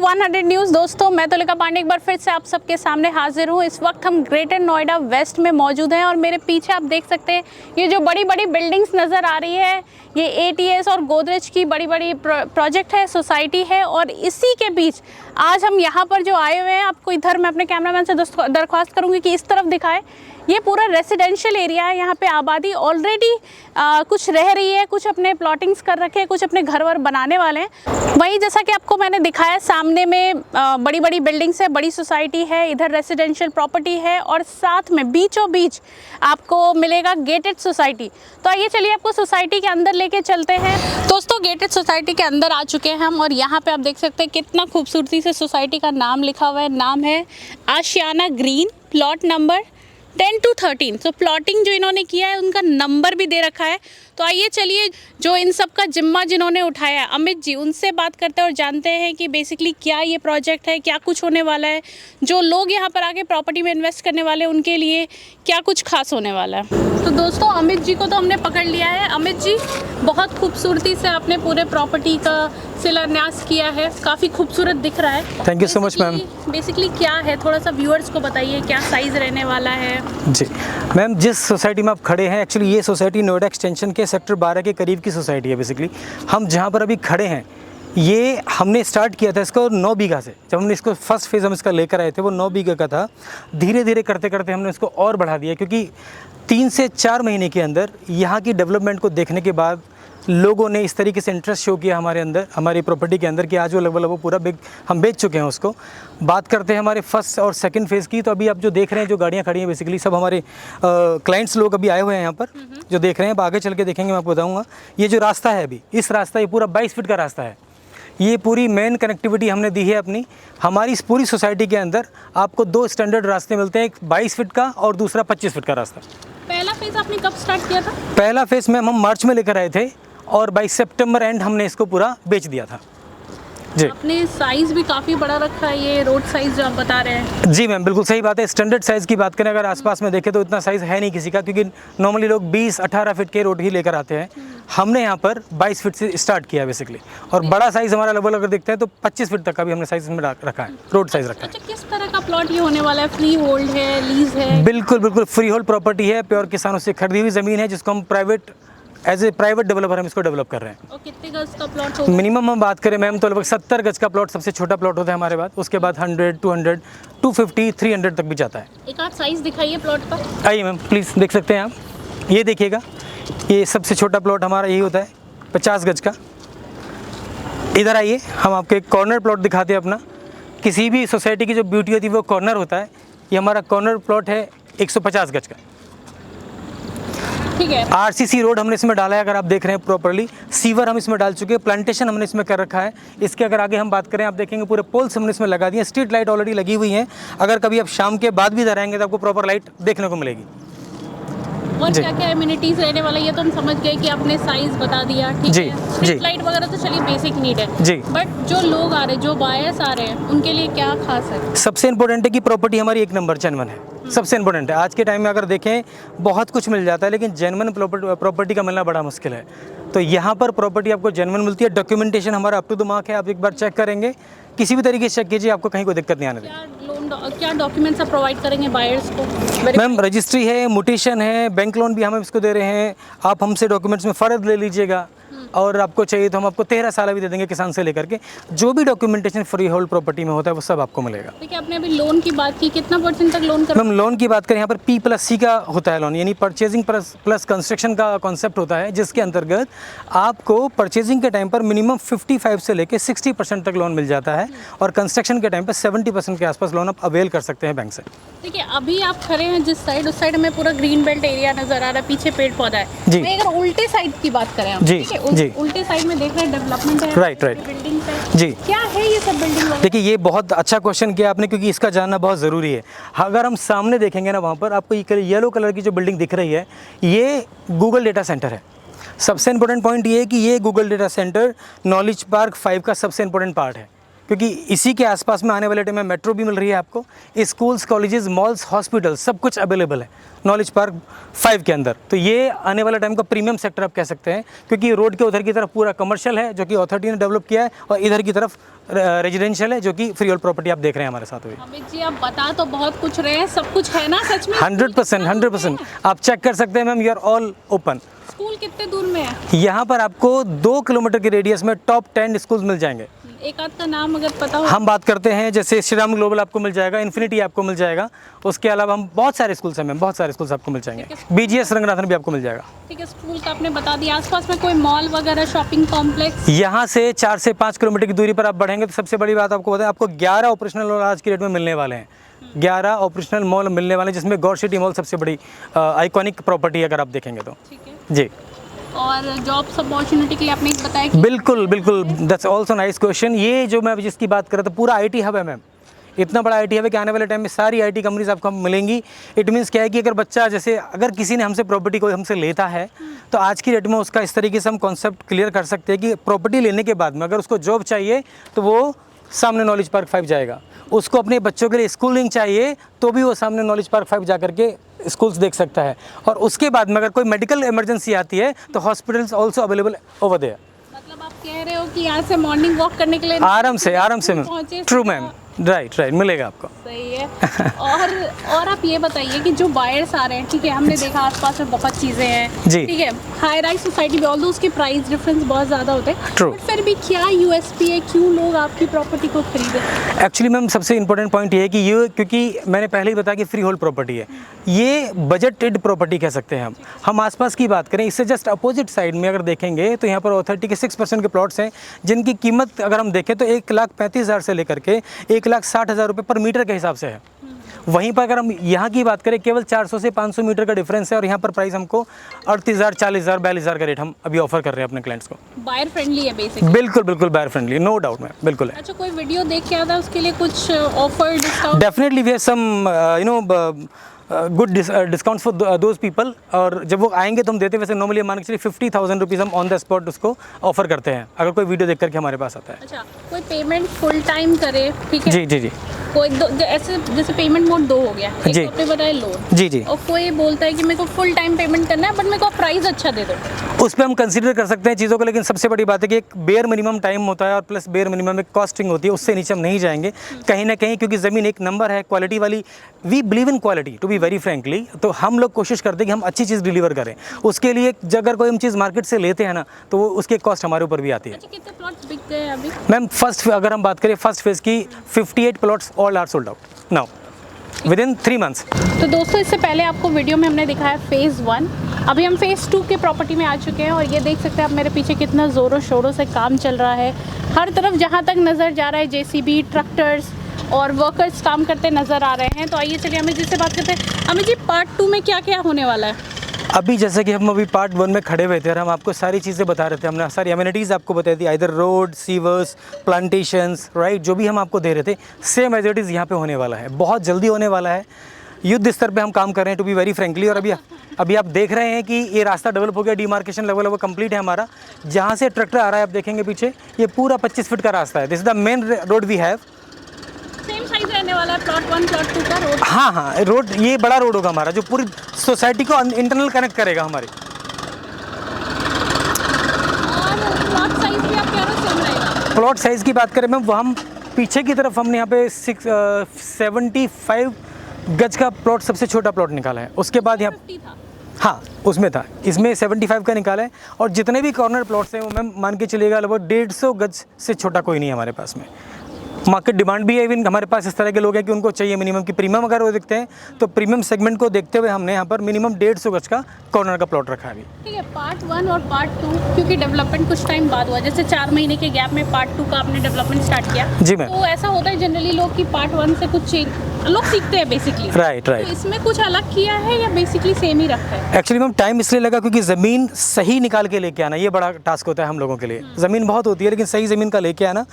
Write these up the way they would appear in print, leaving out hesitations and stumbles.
100 news. दोस्तों मैं तुलिका पांडे एक बार फिर से आप सबके सामने हाजिर हूँ। इस वक्त हम ग्रेटर नोएडा वेस्ट में मौजूद हैं और मेरे पीछे आप देख सकते हैं ये जो बड़ी बड़ी बिल्डिंग्स नज़र आ रही है ये एटीएस और गोदरेज की बड़ी बड़ी प्रोजेक्ट है, सोसाइटी है। और इसी के बीच आज हम यहाँ पर जो आए हुए हैं, आपको इधर मैं अपने कैमरामैन से दरख्वास्त करूँगी कि इस तरफ दिखाए। ये पूरा रेसिडेंशियल एरिया है, यहाँ पे आबादी ऑलरेडी कुछ रह रही है, कुछ अपने प्लॉटिंग्स कर रखे हैं, कुछ अपने घर वर बनाने वाले हैं। वहीं जैसा कि आपको मैंने दिखाया सामने में बड़ी बड़ी बिल्डिंग्स है, बड़ी सोसाइटी है, इधर रेसिडेंशियल प्रॉपर्टी है और साथ में बीचों बीच आपको मिलेगा गेटेड सोसाइटी। तो आइए चलिए आपको सोसाइटी के अंदर लेके चलते हैं। दोस्तों गेटेड सोसाइटी के अंदर आ चुके हैं हम और यहाँ पे आप देख सकते हैं कितना खूबसूरती से सोसाइटी का नाम लिखा हुआ है। नाम है आशियाना ग्रीन, प्लॉट नंबर 10 to 13। तो प्लॉटिंग जो इन्होंने किया है उनका नंबर भी दे रखा है। तो आइए चलिए जो इन सब का जिम्मा जिन्होंने उठाया है अमित जी, उनसे बात करते हैं और जानते हैं कि बेसिकली क्या ये प्रोजेक्ट है, क्या कुछ होने वाला है, जो लोग यहाँ पर आके प्रॉपर्टी में इन्वेस्ट करने वाले हैं उनके लिए क्या कुछ खास होने वाला है। तो दोस्तों अमित जी को तो हमने पकड़ लिया है। अमित जी, बहुत खूबसूरती से आपने पूरे प्रॉपर्टी का शिलान्यास किया है, काफ़ी खूबसूरत दिख रहा है। Thank you so much ma'am. Basically क्या है, थोड़ा सा व्यूअर्स को बताइए क्या साइज़ रहने वाला है। जी मैम, जिस सोसाइटी में आप खड़े हैं एक्चुअली ये सोसाइटी नोएडा एक्सटेंशन के सेक्टर 12 के करीब की सोसाइटी है। बेसिकली हम जहाँ पर अभी खड़े हैं ये हमने स्टार्ट किया था इसको 9 बीघा से। जब हमने इसको फर्स्ट फेज़ हम इसका लेकर आए थे वो 9 बीघा का था। धीरे धीरे करते करते हमने इसको और बढ़ा दिया क्योंकि 3 से 4 महीने के अंदर यहाँ की डेवलपमेंट को देखने के बाद लोगों ने इस तरीके से इंटरेस्ट शो किया हमारे अंदर, हमारी प्रॉपर्टी के अंदर कि आज वो लगभग वो पूरा हम बेच चुके हैं उसको। बात करते हैं हमारे फर्स्ट और सेकंड फेज़ की, तो अभी आप जो देख रहे हैं जो गाड़ियाँ खड़ी हैं बेसिकली सब हमारे क्लाइंट्स लोग अभी आए हुए हैं यहाँ पर जो देख रहे हैं। अब आगे चल के देखेंगे मैं आपको बताऊँगा। ये जो रास्ता है अभी इस रास्ता ये पूरा 22 फीट का रास्ता है। ये पूरी मेन कनेक्टिविटी हमने दी है अपनी। हमारी इस पूरी सोसाइटी के अंदर आपको 2 स्टैंडर्ड रास्ते मिलते हैं, एक 22 फीट का और दूसरा 25 फीट का रास्ता। पहला फेज़ आपने कब स्टार्ट किया था? पहला फेज़ में हम मार्च में लेकर आए थे और बाई सितंबर एंड हमने इसको पूरा बेच दिया था। जी, आपने साइज़ भी काफ़ी बड़ा रखा है, ये रोड साइज़ जो आप बता रहे हैं। जी मैम बिल्कुल सही बात है। स्टैंडर्ड साइज़ की बात करें अगर आसपास में देखें तो इतना साइज़ है नहीं किसी का, क्योंकि नॉर्मली लोग 20-18 फीट के रोड ही लेकर आते हैं। हमने यहाँ पर 22 फीट से स्टार्ट किया बेसिकली, और बड़ा साइज़ हमारा लगभग अगर देखते हैं तो 25 फीट तक का भी हमने साइज़ में रखा है, रोड साइज़ रखा है। अच्छा, किस तरह का प्लॉट ये होने वाला है? फ्री होल्ड है, लीज है? बिल्कुल बिल्कुल फ्री होल्ड प्रॉपर्टी है, प्योर किसानों से खरीदी हुई ज़मीन है जिसको हम एज ए प्राइवेट डेवलपर हम इसको डेवलप कर रहे हैं। और कितने गज का प्लॉट होगा? मिनिमम हम बात करें मैम तो लगभग 70 गज का प्लॉट सबसे छोटा प्लॉट होता है हमारे पास। उसके बाद 100, 200, 250, 300 तक भी जाता है। एक आध साइज़ दिखाइए प्लॉट का। आइए मैम प्लीज़, देख सकते हैं आप। ये देखिएगा, ये सबसे छोटा प्लॉट हमारा यही होता है 50 गज का। इधर आइए, हम आपको एक कॉर्नर प्लॉट दिखाते हैं अपना। किसी भी सोसाइटी की जो ब्यूटी होती है वो कॉर्नर होता है। ये हमारा कॉर्नर प्लॉट है 150 गज का। ठीक है। आरसीसी रोड हमने इसमें डाला है, अगर आप देख रहे हैं प्रॉपर्ली। सीवर हम इसमें डाल चुके हैं, प्लांटेशन हमने इसमें कर रखा है। इसके अगर आगे हम बात करें आप देखेंगे पूरे पोल्स हमने इसमें लगा दिए। स्ट्रीट लाइट ऑलरेडी लगी हुई है। अगर कभी आप शाम के बाद भी इधर आएंगे तो आपको प्रॉपर लाइट देखने को मिलेगी। और क्या क्या एमिनिटीज रहने वाला है ये तो हम समझ गए कि आपने साइज बता दिया। ठीक जी, है। जी। स्ट्रीट लाइट वगैरह तो चलिए बेसिक नीड है जी। बट जो लोग आ रहे हैं, जो बायर्स आ रहे हैं, उनके लिए क्या खास है? सबसे इंपॉर्टेंट है कि प्रॉपर्टी हमारी एक नंबर जेन्युइन है। सबसे इंपॉर्टेंट है। आज के टाइम में अगर देखें बहुत कुछ मिल जाता है लेकिन जेन्युइन प्रॉपर्टी का मिलना बड़ा मुश्किल है। तो यहाँ पर प्रॉपर्टी आपको जेन्युइन मिलती है। डॉक्यूमेंटेशन हमारा अप टू द मार्क है। आप एक बार चेक करेंगे, किसी भी तरीके से चेक कीजिए, आपको कहीं कोई दिक्कत नहीं आने देगी। क्या डॉक्यूमेंट्स आप प्रोवाइड करेंगे बायर्स को? मैम रजिस्ट्री है, म्यूटेशन है, बैंक लोन भी हम इसको दे रहे हैं। आप हमसे डॉक्यूमेंट्स में फ़र्ज ले लीजिएगा और आपको चाहिए तो हम आपको 13 साल भी दे देंगे किसान से लेकर के। जो भी डॉक्यूमेंटेशन फ्री होल्ड प्रॉपर्टी में होता है वो सब आपको मिलेगा। देखिए आपने अभी लोन की बात की, कितना % तक लोन कर? मैम लोन की बात करें यहाँ पर P+C का होता है लोन, यानी परचेजिंग प्लस कंस्ट्रक्शन का कॉन्सेप्ट होता है, जिसके अंतर्गत आपको परचेजिंग के टाइम पर मिनिमम 55 से लेकर 60% तक लोन मिल जाता है और कंस्ट्रक्शन के टाइम पर 70% के आसपास लोन आप अवेल कर सकते हैं बैंक से। देखिए अभी आप खड़े हैं जिस साइड, उस साइड में पूरा ग्रीन बेल्ट एरिया नजर आ रहा है, पीछे पेड़ पौधा है। जी। मैं अगर उल्टे साइड की बात करें आप, जी, ठीक है, जी। उल्टे साइड में देख रहे हैं डेवलपमेंट है, राइट, बिल्डिंग है। जी। क्या है ये सब बिल्डिंग? देखिए ये बहुत अच्छा क्वेश्चन किया आपने, क्योंकि इसका जानना बहुत ज़रूरी है। अगर हम सामने देखेंगे ना वहाँ पर आपको ये येलो कलर की जो बिल्डिंग दिख रही है ये गूगल डेटा सेंटर है। सबसे इंपॉर्टेंट पॉइंट ये है कि ये Google data centre knowledge park 5 का सबसे इंपॉर्टेंट पार्ट है। क्योंकि इसी के आसपास में आने वाले टाइम में मेट्रो भी मिल रही है आपको, स्कूल्स, कॉलेजेस, मॉल्स, हॉस्पिटल सब कुछ अवेलेबल है नॉलेज पार्क 5 के अंदर। तो ये आने वाला टाइम का प्रीमियम सेक्टर आप कह सकते हैं, क्योंकि रोड के उधर की तरफ पूरा कमर्शियल है जो कि अथॉरिटी ने डेवलप किया है, और इधर की तरफ रेजिडेंशियल है जो कि फ्री होल्ड प्रॉपर्टी आप देख रहे हैं हमारे साथ हुई। अमित जी आप बता तो बहुत कुछ रहे हैं, सब कुछ है ना सच में? 100% आप चेक कर सकते हैं ma'am, you are all open. School कितने दूर में है? यहाँ पर आपको 2 किलोमीटर के रेडियस में टॉप 10 स्कूल्स मिल जाएंगे। एक आध का नाम अगर पता हो। हम बात करते हैं जैसे श्री राम ग्लोबल आपको मिल जाएगा, इन्फिनिटी आपको मिल जाएगा, उसके अलावा हम बहुत सारे स्कूल्स हैं मैम, बहुत सारे स्कूल्स आपको मिल जाएंगे, BGS रंगनाथन भी आपको मिल जाएगा। ठीक है, स्कूल का आपने बता दिया। आसपास में कोई मॉल वगैरह, शॉपिंग कॉम्प्लेक्स? यहाँ से 4 से 5 किलोमीटर की दूरी पर आप बढ़ेंगे तो सबसे बड़ी बात आपको बताएं, आपको 11 ऑपरेशनल मॉल आज की डेट में मिलने वाले हैं। 11 ऑपरेशनल मॉल मिलने वाले हैं, जिसमें गौर सिटी मॉल सबसे बड़ी आइकॉनिक प्रॉपर्टी अगर आप देखेंगे तो। ठीक है। जी, और जॉब्स अपॉर्चुनिटी के लिए आपने बताया कि बिल्कुल बिल्कुल, दैट्स ऑल्सो नाइस क्वेश्चन। ये जो मैं जिसकी बात कर रहा था पूरा IT हब है मैम, इतना बड़ा IT हब है कि आने वाले टाइम में सारी IT कंपनीज आपको मिलेंगी। इट मीन्स क्या है कि अगर बच्चा जैसे अगर किसी ने हमसे प्रॉपर्टी को हमसे लेता है तो आज की डेट में उसका इस तरीके से हम कॉन्सेप्ट क्लियर कर सकते हैं कि प्रॉपर्टी लेने के बाद में अगर उसको जॉब चाहिए तो वो सामने नॉलेज पार्क 5 जाएगा, उसको अपने बच्चों के लिए स्कूलिंग चाहिए तो भी वो सामने नॉलेज पार्क 5 जा करके स्कूल्स देख सकता है, और उसके बाद में अगर कोई मेडिकल इमरजेंसी आती है तो hospitals also available over there. मतलब आप कह रहे हो कि यहाँ से मॉर्निंग वॉक करने के लिए आराम से मैम, ट्रू मैम, राइट मिलेगा आपको। सही है। और आप ये बताइए कि जो बायर्स आ रहे हैं, ठीक है, हमने देखा आसपास में बहुत चीज़ें हैं, जी। ठीक है, हाई राइज सोसाइटी में ऑल्दो उसके प्राइस डिफरेंस बहुत ज़्यादा होते हैं, True। बट फिर भी क्या USP है, क्यों लोग आपकी प्रॉपर्टी को खरीदें? एक्चुअली मैम सबसे इंपॉर्टेंट पॉइंट ये है कि ये, क्योंकि मैंने पहले ही बताया कि फ्री होल्ड प्रॉपर्टी है, ये बजटेड प्रॉपर्टी कह सकते हैं हम आसपास की बात करें इससे जस्ट अपोजिट साइड में अगर देखेंगे तो यहाँ पर अथॉरिटी के 6% के प्लॉट्स हैं, जिनकी कीमत अगर हम देखें तो 1,35,000 से लेकर के 1,60,000 रुपये पर मीटर के हिसाब से है। वहीं पर अगर हम यहाँ की बात करें केवल 400 से 500 मीटर का डिफरेंस है, और यहाँ पर प्राइस हमको 38,000, 40,000, 42,000 का रेट हम अभी ऑफर कर रहे हैं अपने क्लाइंट्स को। बायर फ्रेंडली है बेसिकली? बिल्कुल buyer friendly, no doubt ma'am, बिल्कुल है। अच्छा, कोई वीडियो देख के आता है उसके लिए कुछ offer, discount? Definitely we have some good discounts for those people, और जब वो आएंगे तो हम देते हैं। वैसे नॉर्मली मान के चलिए 50,000 रुपीज़ हम ऑन द स्पॉट उसको ऑफर करते हैं अगर कोई वीडियो देख करके हमारे पास आता है। अच्छा, कोई पेमेंट फुल टाइम करे, ठीक है? जी कोई ऐसे जैसे पेमेंट मोड 2 हो गया, एक जी। तो आपने बताया लोन, जी और कोई बोलता है कि मेरे को फुल टाइम पेमेंट करना है बट मेरे को प्राइस अच्छा दे दो, उस पर हम कंसीडर कर सकते हैं चीज़ों को, लेकिन सबसे बड़ी बात है कि एक बेयर मिनिमम टाइम होता है और प्लस बेयर मिनिमम एक कॉस्टिंग होती है, उससे नीचे हम नहीं जाएंगे कहीं ना कहीं, क्योंकि ज़मीन एक नंबर है क्वालिटी वाली। We believe in quality to be very frankly, तो हम लोग कोशिश करते हैं कि हम अच्छी चीज़ डिलीवर करें। उसके लिए अगर कोई हम चीज़ मार्केट से लेते हैं ना तो वो उसके कॉस्ट हमारे ऊपर भी आती है। अच्छा, कितने प्लॉट्स बिक गए अभी? मैम अगर हम बात करें फर्स्ट फेज़ की 58 plots all are sold out now within 3 months. तो दोस्तों, इससे पहले आपको वीडियो में हमने दिखाया फेज़ 1, अभी हम फेज़ 2 के प्रॉपर्टी में आ चुके हैं, और ये देख सकते हैं आप मेरे पीछे कितना ज़ोरों शोरों से काम चल रहा है। हर तरफ जहाँ तक नज़र जा रहा है JCB, ट्रैक्टर्स और वर्कर्स काम करते नज़र आ रहे हैं। तो आइए चलिए अमित जी से बात करते हैं। अमित जी, पार्ट 2 में क्या क्या होने वाला है? अभी जैसे कि हम अभी पार्ट 1 में खड़े हुए थे और हम आपको सारी चीज़ें बता रहे थे, हमने सारी एमिनिटीज़ आपको बताई थी, इधर रोड, सीवर्स, प्लांटेशंस, राइट, जो भी हम आपको दे रहे थे सेम एज इट इज़ यहाँ पे होने वाला है, बहुत जल्दी होने वाला है। युद्ध स्तर पे हम काम कर रहे हैं टू बी वेरी फ्रेंकली, और अभी आप देख रहे हैं कि ये रास्ता डेवलप हो गया, डिमार्केशन लेवल वो कंप्लीट है हमारा। जहाँ से ट्रैक्टर आ रहा है आप देखेंगे पीछे, ये पूरा 25 फीट का रास्ता है। This is the main road we have. Same size रहने वाला है प्लॉट 1 प्लॉट 2 का रोड? हाँ, रोड ये बड़ा रोड होगा हमारा जो पूरी सोसाइटी को इंटरनल कनेक्ट करेगा हमारी। और प्लॉट साइज भी आप कह रहे हो सेम रहेगा? प्लॉट साइज़ की बात करें मैम, वो हम पीछे की तरफ हमने यहाँ पे 75 गज का प्लॉट सबसे छोटा प्लॉट निकाला है। उसके बाद यहाँ 50 था? हाँ, उसमें था, इसमें 75 का निकाला है, और जितने भी कॉर्नर प्लॉट्स हैं वो मैम मान के चलिएगा लगभग 150 गज से छोटा कोई नहीं है हमारे पास में। मार्केट डिमांड भी है, इवन हमारे पास इस तरह के लोग हैं कि उनको चाहिए मिनिमम की प्रीमियम अगर वो देखते हैं तो प्रीमियम सेगमेंट को देखते हुए हमने यहाँ पर मिनिमम 150 गज का कॉर्नर का प्लॉट रखा है अभी। ठीक है, पार्ट 1 और पार्ट 2 क्योंकि डेवलपमेंट कुछ टाइम बाद हुआ, जैसे 4 महीने के गैप में पार्ट 2 का आपने डेवलपमेंट स्टार्ट किया। जी मैम। तो ऐसा होता है जनरली लोग कि पार्ट 1 से कुछ लोग सीखते हैं बेसिकली, राइट। तो इसमें कुछ अलग किया है या बेसिकली सेम ही रखा है? एक्चुअली मैम टाइम इसलिए लगा क्योंकि ज़मीन सही निकाल के लेके आना ये बड़ा टास्क होता है हम लोगों के लिए। ज़मीन बहुत होती है लेकिन सही ज़मीन का लेके आना,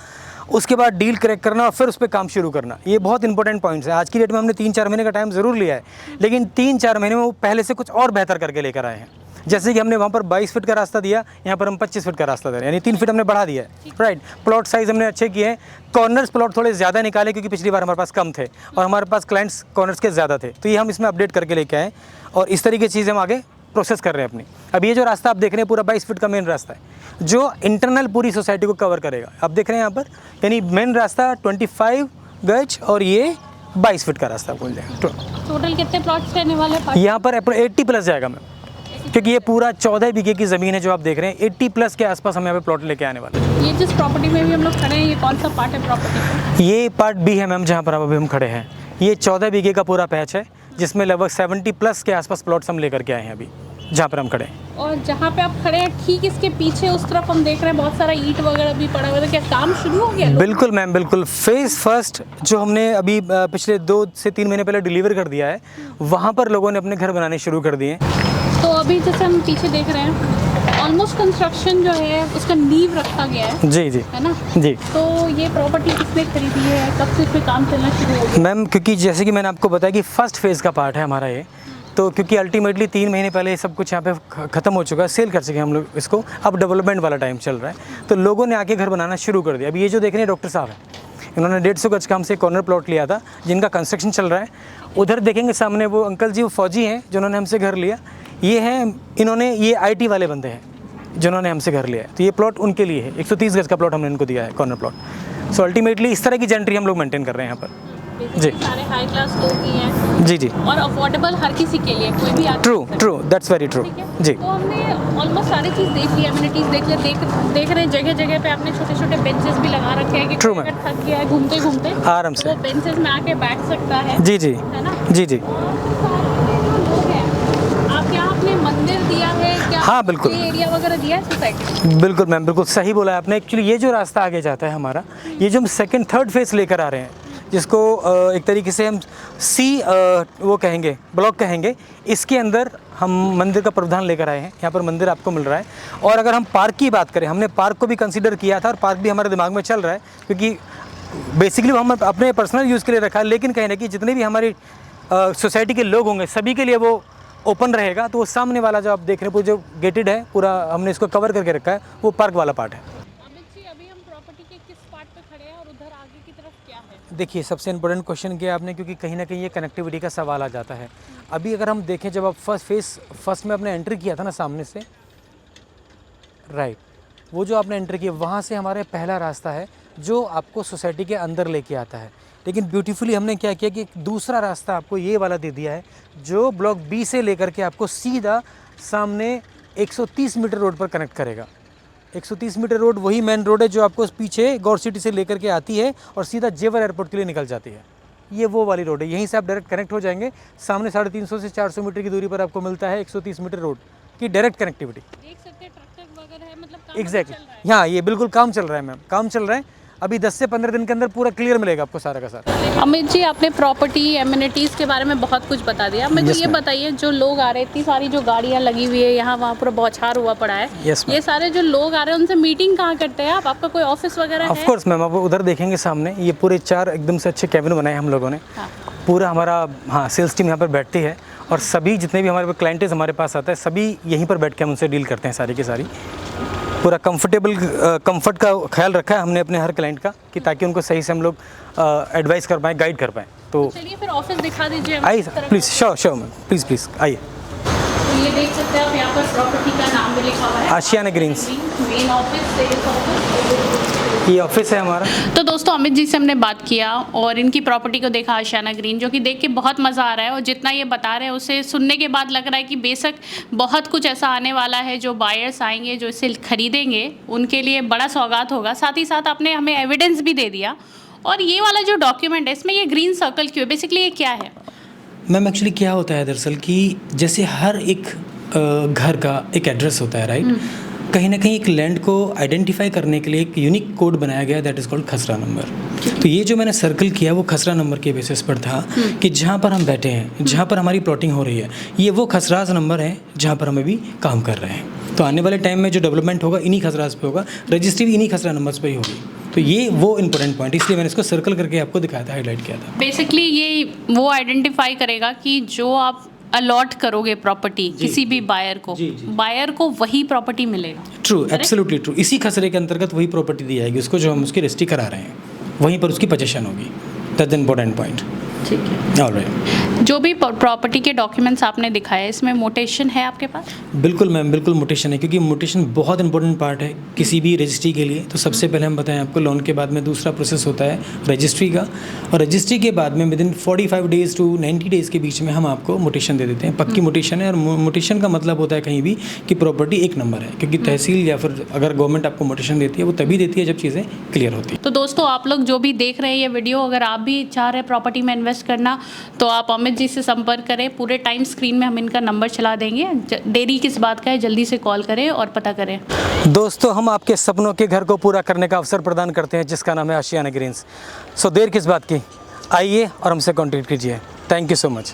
उसके बाद डील क्रैक करना और फिर उस पर काम शुरू करना, ये बहुत इंपॉर्टेंट पॉइंट्स है। आज की डेट में हमने 3-4 महीने का टाइम ज़रूर लिया है, लेकिन 3-4 महीने में वो पहले से कुछ और बेहतर करके लेकर आए हैं। जैसे कि हमने वहाँ पर 22 फीट का रास्ता दिया, यहाँ पर हम 25 फीट का रास्ता दे रहे हैं, यानी 3 फीट हमने बढ़ा दिया है, राइट। प्लॉट साइज़ हमने अच्छे किए हैं, कॉर्नर्स प्लॉट थोड़े ज़्यादा निकाले क्योंकि पिछली बार हमारे पास कम थे और हमारे पास क्लाइंट्स कॉर्नर्स के ज़्यादा थे, तो ये हम इसमें अपडेट करके लेके आए और इस तरीके की चीज़ हम आगे प्रोसेस कर रहे हैं अपनी। अब ये जो रास्ता आप देख रहे हैं पूरा 22 फीट का मेन रास्ता है जो इंटरनल पूरी सोसाइटी को कवर करेगा। आप देख रहे हैं यहाँ पर, यानी मेन रास्ता 25 गज और ये 22 फीट का रास्ता बोल जाएगा। टोटल कितने प्लॉट्स रहने वाले हैं? यहाँ पर 80 प्लस जाएगा मैम, क्योंकि ये पूरा 14 बीघे की ज़मीन है जो आप देख रहे हैं। 80 प्लस के आसपास हम यहाँ पे प्लॉट लेके आने वाले हैं। ये जिस प्रॉपर्टी में भी हम लोग खड़े हैं, ये कौन सा पार्ट है प्रॉपर्टी का? ये पार्ट बी है मैम, जहाँ पर अभी हम खड़े हैं। ये 14 बीघे का पूरा पैच है जिसमें लगभग 70 प्लस के आसपास प्लॉट्स हम लेकर के आए हैं अभी जहाँ पर हम खड़े हैं। और जहाँ पे आप खड़े हैं ठीक इसके पीछे उस तरफ हम देख रहे हैं बहुत सारा ईंट वगैरह भी पड़ा हुआ है, तो क्या काम शुरू हो गया? बिल्कुल मैम, बिल्कुल। फेज़ फर्स्ट जो हमने अभी पिछले 2 से 3 महीने पहले डिलीवर कर दिया है, वहाँ पर लोगों ने अपने घर बनाने शुरू कर दिए। तो अभी जैसे हम पीछे देख रहे हैं ऑलमोस्ट कंस्ट्रक्शन जो है उसका नींव रखा गया है। जी जी, है ना जी। तो ये प्रॉपर्टी किसने खरीदी है, कब से इस पे काम चलना शुरू हो गया? मैम क्योंकि जैसे कि मैंने आपको बताया कि फर्स्ट फेज़ का पार्ट है हमारा ये, तो क्योंकि अल्टीमेटली 3 महीने पहले ये सब कुछ यहाँ पे ख़त्म हो चुका है, सेल कर चुके हैं हम लोग इसको, अब डेवलपमेंट वाला टाइम चल रहा है, तो लोगों ने आके घर बनाना शुरू कर दिया। अब ये जो देख रहे हैं डॉक्टर साहब हैं, इन्होंने 150 गज का हमसे कॉर्नर प्लॉट लिया था जिनका कंस्ट्रक्शन चल रहा है। उधर देखेंगे सामने वो अंकल जी, वो फौजी हैं जिन्होंने हमसे घर लिया। ये हैं, इन्होंने, ये IT वाले बंदे हैं जिन्होंने हमसे घर लिया है, तो ये प्लॉट उनके लिए है। 130 गज का प्लॉट हमने इनको दिया है, कॉर्नर प्लॉट। सो अल्टीमेटली इस तरह की जेंट्री हम लोग मेंटेन कर रहे हैं यहाँ पर। जी, सारे हाई क्लास लोग ही हैं। जी जी, और अफोर्डेबल हर किसी के लिए, कोई भी ट्रू, दैट्स वेरी ट्रू। जी, तो हमने ऑलमोस्ट सारी चीज़ देख ली, एमिनिटीज़ देख रहे हैं। जगह जगह पे आपने छोटे छोटे बेंचेस भी लगा रखे हैं कि True, अगर थक गया है घूमते घूमते आराम से वो बेंचेस में आके बैठ सकता है। जी जी, है ना? जी जी, लोग हैं, आप यहाँ अपने मंदिर दिया है क्या? हाँ, बिल्कुल। ये एरिया वगैरह दिया है सोसाइटी? बिल्कुल मैम, बिल्कुल सही बोला आपने। एक्चुअली ये जो रास्ता आगे जाता है हमारा, ये जो हम सेकंड थर्ड फेज़ लेकर आ रहे हैं, जिसको एक तरीके से हम वो कहेंगे, ब्लॉक कहेंगे, इसके अंदर हम मंदिर का प्रावधान लेकर आए हैं। यहाँ पर मंदिर आपको मिल रहा है। और अगर हम पार्क की बात करें, हमने पार्क को भी कंसीडर किया था और पार्क भी हमारे दिमाग में चल रहा है, क्योंकि बेसिकली हम अपने पर्सनल यूज़ के लिए रखा है, लेकिन कहीं ना कहीं जितने भी हमारी सोसाइटी के लोग होंगे सभी के लिए वो ओपन रहेगा। तो वो सामने वाला जो आप देख रहे हैं, पूरा जो गेटेड है, पूरा हमने इसको कवर करके रखा है, वो पार्क वाला पार्ट है। अभी हम प्रॉपर्टी के किस पार्ट पे खड़े हैं और उधर आगे की तरफ क्या है? देखिए, सबसे इम्पोर्टेंट क्वेश्चन किया आपने, क्योंकि कहीं ना कहीं ये कनेक्टिविटी का सवाल आ जाता है। अभी अगर हम देखें, जब आप फर्स्ट में आपने एंट्री किया था ना सामने से, राइट, वो जो आपने एंट्री किया, वहाँ से हमारे पहला रास्ता है जो आपको सोसाइटी के अंदर लेके आता है। लेकिन ब्यूटीफुली हमने क्या किया कि एक दूसरा रास्ता आपको ये वाला दे दिया है जो ब्लॉक B से लेकर के आपको सीधा सामने 130 मीटर रोड पर कनेक्ट करेगा। 130 मीटर रोड वही मेन रोड है जो आपको पीछे गौर सिटी से लेकर के आती है और सीधा जेवर एयरपोर्ट के लिए निकल जाती है। ये वो वाली रोड है, यहीं से आप डायरेक्ट कनेक्ट हो जाएंगे। सामने 350 से 400 मीटर की दूरी पर आपको मिलता है 130 मीटर रोड की डायरेक्ट कनेक्टिविटी। देख सकते हैं ट्रक वगैरह है, मतलब काम एग्जैक्टली, चल रहा है। हाँ, ये बिल्कुल काम चल रहा है मैम, काम चल रहा है। अभी 10 से 15 दिन के अंदर पूरा क्लियर मिलेगा आपको सारा का सारा। अमित जी, आपने प्रॉपर्टी एमिनिटीज़ के बारे में बहुत कुछ बता दिया। मेरे को Yes, ये ma'am. बताइए, जो लोग आ रहे हैं, इतनी सारी जो गाड़ियाँ लगी हुई है यहाँ वहाँ पूरा बौछार हुआ पड़ा है, Yes, ma'am. ये सारे जो लोग आ रहे हैं उनसे मीटिंग कहाँ करते हैं आप? आपका कोई ऑफिस वगैरह ऑफ है? कोर्स मैम, आप उधर देखेंगे सामने, ये पूरे 4 एकदम से अच्छे कैबिन बनाए हम लोगों ने। हाँ। पूरा हमारा, हाँ, सेल्स टीम यहाँ पर बैठती है और सभी जितने भी हमारे क्लाइंटेज हमारे पास आता है, सभी यहीं पर बैठ के हम उनसे डील करते हैं सारी की सारी। पूरा कंफर्ट का ख्याल रखा है हमने अपने हर क्लाइंट का, कि ताकि उनको सही से हम लोग एडवाइस कर पाएँ, गाइड कर पाएँ। तो चलिए फिर ऑफिस दिखा दीजिए। आइए प्लीज़, श्योर मैम, प्लीज़ आइए। तो ये देख सकते हैं आप, यहाँ पर प्रॉपर्टी का नाम भी लिखा हुआ है, Ashiana greens. Main office, sales office, ये ऑफिस है हमारा। तो दोस्तों, अमित जी से हमने बात किया और इनकी प्रॉपर्टी को देखा, आशियाना ग्रीन, जो कि देख के बहुत मज़ा आ रहा है। और जितना ये बता रहे हैं उसे सुनने के बाद लग रहा है कि बेशक बहुत कुछ ऐसा आने वाला है, जो बायर्स आएंगे, जो इसे खरीदेंगे, उनके लिए बड़ा सौगात होगा। साथ ही साथ आपने हमें एविडेंस भी दे दिया। और ये वाला जो डॉक्यूमेंट है, इसमें ये ग्रीन सर्कल क्यों है? बेसिकली ये क्या है? मैम एक्चुअली क्या होता है दरअसल कि जैसे हर एक घर का एक एड्रेस होता है, राइट, कहीं ना कहीं एक लैंड को आइडेंटिफाई करने के लिए एक यूनिक कोड बनाया गया, दैट इज़ कॉल्ड खसरा नंबर। तो ये जो मैंने सर्कल किया वो खसरा नंबर के बेसिस पर था कि जहाँ पर हम बैठे हैं, जहाँ पर हमारी प्लॉटिंग हो रही है, ये वो खसराज नंबर है जहाँ पर हम अभी काम कर रहे हैं। तो आने वाले टाइम में जो डेवलपमेंट होगा इन्हीं खसराज पे होगा, रजिस्ट्री भी इन्हीं खसरा नंबर्स पे ही होगी। तो ये वो इंपॉर्टेंट पॉइंट, इसलिए मैंने इसको सर्कल करके आपको दिखाया था, हाईलाइट किया था। बेसिकली ये वो आइडेंटिफाई करेगा कि जो आप अलॉट करोगे प्रॉपर्टी किसी भी बायर को, बायर को वही प्रॉपर्टी मिलेगा। True, absolutely true. इसी खसरे के अंतर्गत वही प्रॉपर्टी दी जाएगी उसको, जो हम उसकी रजिस्ट्री करा रहे हैं वहीं पर उसकी पोजीशन होगी। That's the important point. ठीक है, ऑलराइट। जो भी प्रॉपर्टी के डॉक्यूमेंट्स आपने दिखाए इसमें मोटेशन है आपके पास? बिल्कुल मैम, बिल्कुल मोटेशन है, क्योंकि मोटेशन बहुत इंपॉर्टेंट पार्ट है किसी भी रजिस्ट्री के लिए। तो सबसे पहले हम बताएं आपको, लोन के बाद में दूसरा प्रोसेस होता है रजिस्ट्री का, और रजिस्ट्री के बाद में विदिन 45 डेज़ टू 90 डेज़ के बीच में हम आपको मोटेशन दे देते हैं। पक्की मोटेशन है, और मोटेशन का मतलब होता है कहीं भी कि प्रॉपर्टी एक नंबर है, क्योंकि तहसील या फिर अगर गवर्नमेंट आपको मोटेशन देती है वो तभी देती है जब चीज़ें क्लियर होती है। तो दोस्तों आप लोग जो भी देख रहे हैं ये वीडियो, अगर आप भी चाह रहे हैं प्रॉपर्टी में इन्वेस्ट करना तो आप अमित जी से संपर्क करें। पूरे टाइम स्क्रीन में हम इनका नंबर चला देंगे। देरी किस बात का है, जल्दी से कॉल करें और पता करें। दोस्तों हम आपके सपनों के घर को पूरा करने का अवसर प्रदान करते हैं जिसका नाम है आशियाना ग्रीन्स। सो देर किस बात की, आइए और हमसे कॉन्टैक्ट कीजिए। Thank you so much.